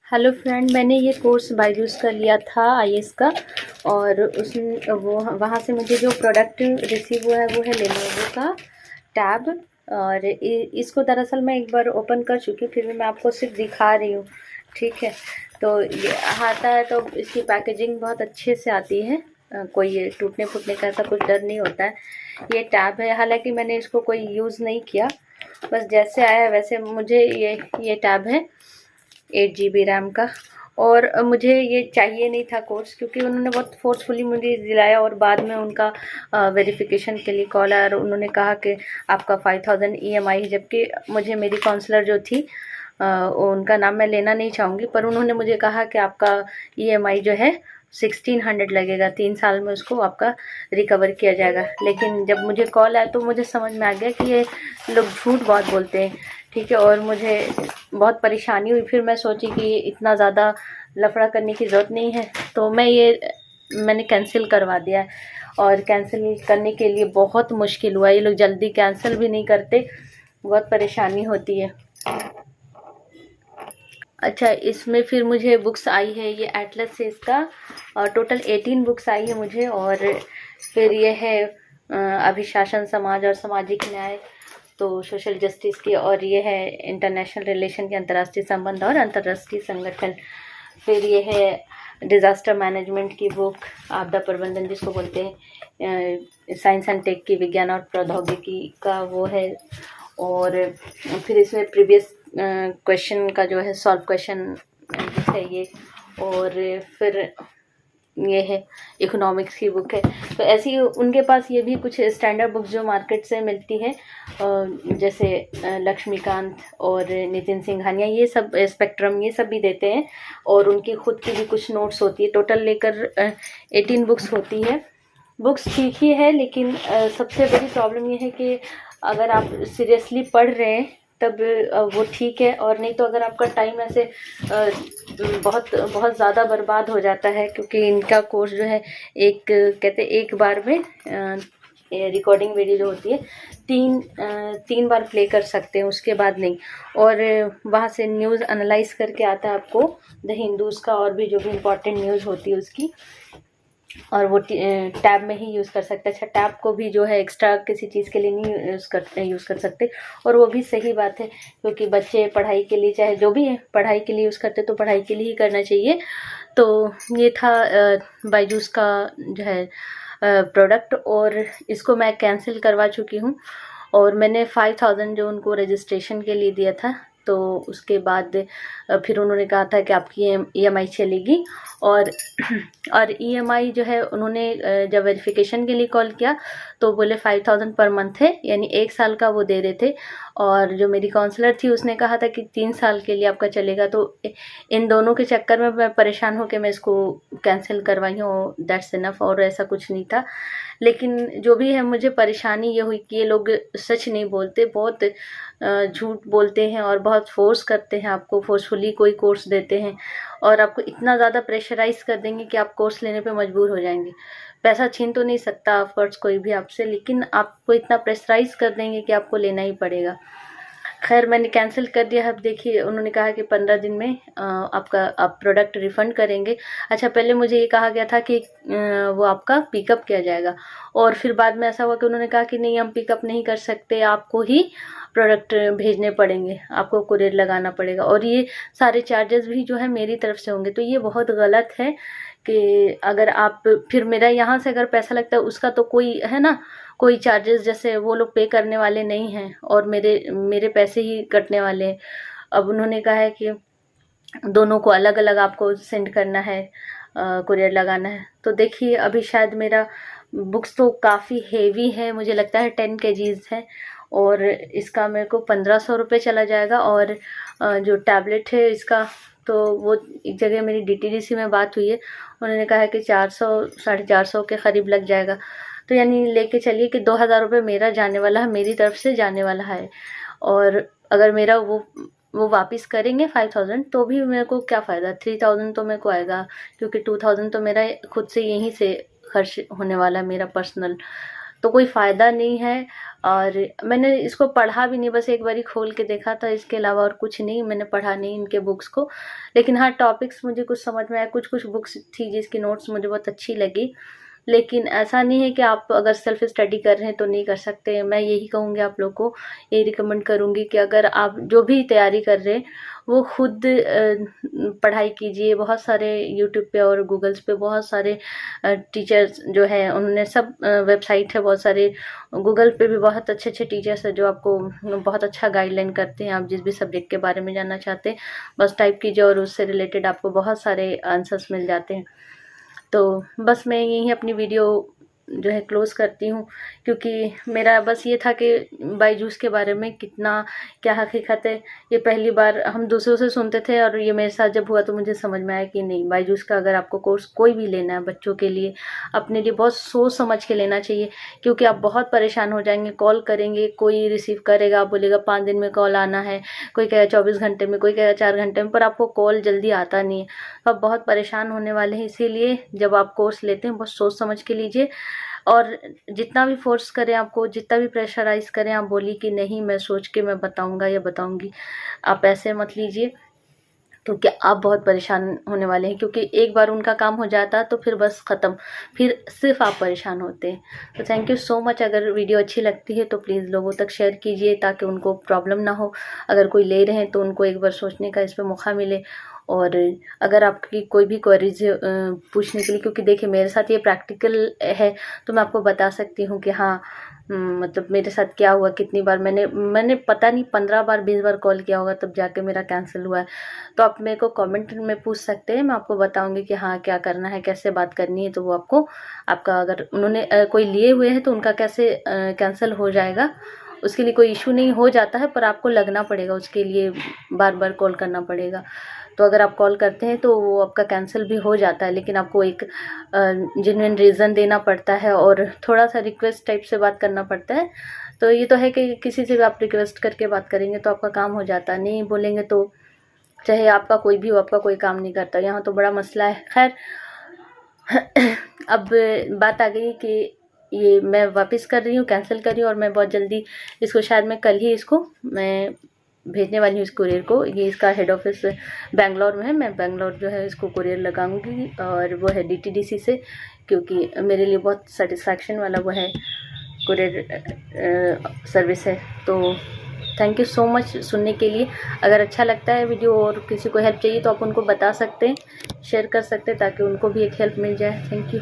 Hello friend, मैंने ये course Byju's का लिया था आईएएस का। और उसमें वो वहाँ से मुझे जो प्रोडक्ट रिसीव हुआ है वो है लेनोवो का टैब। और इसको दरअसल मैं एक बार ओपन कर चुकी हूँ, फिर भी मैं आपको सिर्फ दिखा रही हूँ। ठीक है, तो ये आता है तो इसकी पैकेजिंग बहुत अच्छे से आती है। कोई ये टूटने फूटने का ऐसा कुछ डर नहीं होता है। ये टैब है, हालांकि मैंने इसको कोई यूज़ नहीं किया, बस जैसे आया है वैसे मुझे ये टैब है 8 GB रैम का। और मुझे ये चाहिए नहीं था कोर्स, क्योंकि उन्होंने बहुत फोर्सफुली मुझे दिलाया और बाद में उनका वेरिफिकेशन के लिए कॉल आया और उन्होंने कहा कि आपका 5000 EMI है। जबकि मुझे मेरी काउंसलर जो थी उनका नाम मैं लेना नहीं चाहूँगी, पर उन्होंने मुझे कहा कि आपका EMI जो है 1600 लगेगा, 3 साल में उसको आपका रिकवर किया जाएगा। लेकिन जब मुझे कॉल आया तो मुझे समझ में आ गया कि ये लोग झूठ बहुत बोलते हैं। ठीक है, और मुझे बहुत परेशानी हुई। फिर मैं सोची कि इतना ज़्यादा लफड़ा करने की ज़रूरत नहीं है, तो मैंने कैंसिल करवा दिया है। और कैंसिल करने के लिए बहुत मुश्किल हुआ, ये लोग जल्दी कैंसिल भी नहीं करते, बहुत परेशानी होती है। अच्छा, इसमें फिर मुझे बुक्स आई है ये एटलस से, इसका और टोटल 18 बुक्स आई है मुझे। और फिर ये है अभिशासन समाज और सामाजिक न्याय, तो सोशल जस्टिस की। और ये है इंटरनेशनल रिलेशन के, अंतर्राष्ट्रीय संबंध और अंतर्राष्ट्रीय संगठन। फिर ये है डिज़ास्टर मैनेजमेंट की बुक, आपदा प्रबंधन जिसको बोलते हैं, साइंस एंड टेक की, विज्ञान और प्रौद्योगिकी का वो है। और फिर इसमें प्रीवियस क्वेश्चन का जो है सॉल्व क्वेश्चन है ये। और फिर ये है इकोनॉमिक्स की बुक है। तो ऐसी उनके पास ये भी कुछ स्टैंडर्ड बुक्स जो मार्केट से मिलती है, जैसे लक्ष्मीकांत और नितिन सिंघानिया, ये सब स्पेक्ट्रम, ये सब भी देते हैं। और उनकी खुद की भी कुछ नोट्स होती है। टोटल लेकर 18 बुक्स होती है। बुक्स ठीक ही है, लेकिन सबसे बड़ी प्रॉब्लम ये है कि अगर आप सीरियसली पढ़ रहे हैं तब वो ठीक है, और नहीं तो अगर आपका टाइम ऐसे बहुत बहुत ज़्यादा बर्बाद हो जाता है। क्योंकि इनका कोर्स जो है कहते एक बार में रिकॉर्डिंग वीडियो जो होती है तीन बार प्ले कर सकते हैं, उसके बाद नहीं। और वहाँ से न्यूज़ एनालाइज करके आता है आपको द हिंदूज़ का, और भी जो भी इम्पोर्टेंट न्यूज़ होती है उसकी, और वो टैब में ही यूज़ कर सकते हैं। अच्छा, टैब को भी जो है एक्स्ट्रा किसी चीज़ के लिए नहीं यूज़ कर सकते। और वो भी सही बात है, क्योंकि बच्चे पढ़ाई के लिए, चाहे जो भी है पढ़ाई के लिए यूज़ करते तो पढ़ाई के लिए ही करना चाहिए। तो ये था बायजूस का जो है प्रोडक्ट, और इसको मैं कैंसिल करवा चुकी हूँ। और मैंने 5000 जो उनको रजिस्ट्रेशन के लिए दिया था, तो उसके बाद फिर उन्होंने कहा था कि आपकी EMI चलेगी। और और EMI जो है उन्होंने जब वेरिफिकेशन के लिए कॉल किया तो बोले 5000 पर मंथ है, यानी 1 साल का वो दे रहे थे। और जो मेरी काउंसलर थी उसने कहा था कि 3 साल के लिए आपका चलेगा। तो इन दोनों के चक्कर में मैं परेशान होकर मैं इसको कैंसिल करवाई हूँ, दैट्स इनफ, और ऐसा कुछ नहीं था। लेकिन जो भी है, मुझे परेशानी ये हुई कि ये लोग सच नहीं बोलते, बहुत झूठ बोलते हैं और बहुत फोर्स करते हैं, आपको फोर्सफुली कोई कोर्स देते हैं और आपको इतना ज़्यादा प्रेशराइज कर देंगे कि आप कोर्स लेने पे मजबूर हो जाएंगे। पैसा छीन तो नहीं सकता ऑफकोर्स कोई भी आपसे, लेकिन आपको इतना प्रेशराइज कर देंगे कि आपको लेना ही पड़ेगा। खैर, मैंने कैंसिल कर दिया। अब देखिए, उन्होंने कहा कि 15 दिन में आप प्रोडक्ट रिफ़ंड करेंगे। अच्छा, पहले मुझे ये कहा गया था कि वो आपका पिकअप किया जाएगा, और फिर बाद में ऐसा हुआ कि उन्होंने कहा कि नहीं, हम पिकअप नहीं कर सकते, आपको ही प्रोडक्ट भेजने पड़ेंगे, आपको कुरियर लगाना पड़ेगा, और ये सारे चार्जेस भी जो है मेरी तरफ से होंगे। तो ये बहुत गलत है कि अगर आप फिर मेरा यहाँ से अगर पैसा लगता है उसका तो कोई है ना, कोई चार्जेस जैसे वो लोग पे करने वाले नहीं हैं, और मेरे पैसे ही कटने वाले हैं। अब उन्होंने कहा है कि दोनों को अलग अलग आपको सेंड करना है, कुरियर लगाना है। तो देखिए, अभी शायद मेरा बुक्स तो काफ़ी हेवी है, मुझे लगता है 10 kgs है, और इसका मेरे को 1500 रुपये चला जाएगा। और जो टैबलेट है इसका, तो वो एक जगह मेरी DTDC में बात हुई है, उन्होंने कहा है कि 400 450 के करीब लग जाएगा। तो यानी लेके चलिए कि 2000 रुपये मेरा जाने वाला है, मेरी तरफ से जाने वाला है। और अगर मेरा वो वापस करेंगे 5000, तो भी मेरे को क्या फ़ायदा, 3000 तो मेरे को आएगा, क्योंकि 2000 तो मेरा खुद से यहीं से खर्च होने वाला है, मेरा पर्सनल। तो कोई फ़ायदा नहीं है। और मैंने इसको पढ़ा भी नहीं, बस एक बारी खोल के देखा था, इसके अलावा और कुछ नहीं, मैंने पढ़ा नहीं इनके बुक्स को। लेकिन हाँ, टॉपिक्स मुझे कुछ समझ में आया, कुछ कुछ बुक्स थी जिसकी नोट्स मुझे बहुत अच्छी लगी। लेकिन ऐसा नहीं है कि आप अगर सेल्फ स्टडी कर रहे हैं तो नहीं कर सकते। मैं यही कहूँगी आप लोग को, यही रिकमेंड करूँगी कि अगर आप जो भी तैयारी कर रहे हैं वो खुद पढ़ाई कीजिए। बहुत सारे यूट्यूब पे और गूगल्स पे बहुत सारे टीचर्स जो है, उन्होंने सब वेबसाइट है बहुत सारे, गूगल पे भी बहुत अच्छे अच्छे टीचर्स हैं जो आपको बहुत अच्छा गाइडलाइन करते हैं। आप जिस भी सब्जेक्ट के बारे में जानना चाहते हैं बस टाइप कीजिए और उससे रिलेटेड आपको बहुत सारे आंसर्स मिल जाते हैं। तो बस मैं यही अपनी वीडियो जो है क्लोज़ करती हूँ, क्योंकि मेरा बस ये था कि बायजूस के बारे में कितना क्या हकीकत है, ये पहली बार हम दूसरों से सुनते थे और ये मेरे साथ जब हुआ तो मुझे समझ में आया कि नहीं, बायजूस का अगर आपको कोर्स कोई भी लेना है बच्चों के लिए, अपने लिए बहुत सोच समझ के लेना चाहिए, क्योंकि आप बहुत परेशान हो जाएंगे। कॉल करेंगे, कोई रिसीव करेगा, आप बोलेगा 5 दिन में कॉल आना है, कोई कहेगा 24 घंटे में, कोई कहेगा 4 घंटे में, पर आपको कॉल जल्दी आता नहीं है, आप बहुत परेशान होने वाले हैं। इसीलिए जब आप कोर्स लेते हैं बहुत सोच समझ के लीजिए, और जितना भी फोर्स करें आपको, जितना भी प्रेशराइज करें, आप बोलिए कि नहीं मैं सोच के मैं बताऊंगा या बताऊंगी, आप ऐसे मत लीजिए, क्योंकि आप बहुत परेशान होने वाले हैं। क्योंकि एक बार उनका काम हो जाता तो फिर बस ख़त्म, फिर सिर्फ आप परेशान होते हैं। तो थैंक यू सो मच। अगर वीडियो अच्छी लगती है तो प्लीज़ लोगों तक शेयर कीजिए ताकि उनको प्रॉब्लम ना हो। अगर कोई ले रहे हैं तो उनको एक बार सोचने का इस पर मौका मिले। और अगर आपकी कोई भी क्वेरीज पूछने के लिए, क्योंकि देखिए मेरे साथ ये प्रैक्टिकल है तो मैं आपको बता सकती हूँ कि हाँ मतलब मेरे साथ क्या हुआ, कितनी बार मैंने पता नहीं 15 बार 20 बार कॉल किया होगा तब जाके मेरा कैंसिल हुआ है। तो आप मेरे को कमेंट में पूछ सकते हैं, मैं आपको बताऊंगी कि हाँ क्या करना है, कैसे बात करनी है। तो वो आपको आपका अगर उन्होंने कोई लिए हुए हैं तो उनका कैसे कैंसिल हो जाएगा, उसके लिए कोई इशू नहीं हो जाता है, पर आपको लगना पड़ेगा, उसके लिए बार बार कॉल करना पड़ेगा। तो अगर आप कॉल करते हैं तो वो आपका कैंसिल भी हो जाता है, लेकिन आपको एक जेन्युइन रीज़न देना पड़ता है और थोड़ा सा रिक्वेस्ट टाइप से बात करना पड़ता है। तो ये तो है कि किसी से भी आप रिक्वेस्ट करके बात करेंगे तो आपका काम हो जाता है, नहीं बोलेंगे तो चाहे आपका कोई भी हो, आपका कोई काम नहीं करता। यहाँ तो बड़ा मसला है। खैर अब बात आ गई कि ये मैं वापस कर रही हूँ, कैंसिल कर रही हूँ, और मैं बहुत जल्दी इसको, शायद मैं कल ही इसको मैं भेजने वाली हूँ इस कुरियर को। ये इसका हेड ऑफिस बेंगलोर में है, मैं बेंगलोर जो है इसको कुरियर लगाऊंगी, और वो है DTDC से, क्योंकि मेरे लिए बहुत सेटिस्फैक्शन वाला वो है कुरियर सर्विस है। तो थैंक यू सो मच सुनने के लिए। अगर अच्छा लगता है वीडियो और किसी को हेल्प चाहिए तो आप उनको बता सकते हैं, शेयर कर सकते हैं, ताकि उनको भी एक हेल्प मिल जाए। Thank you.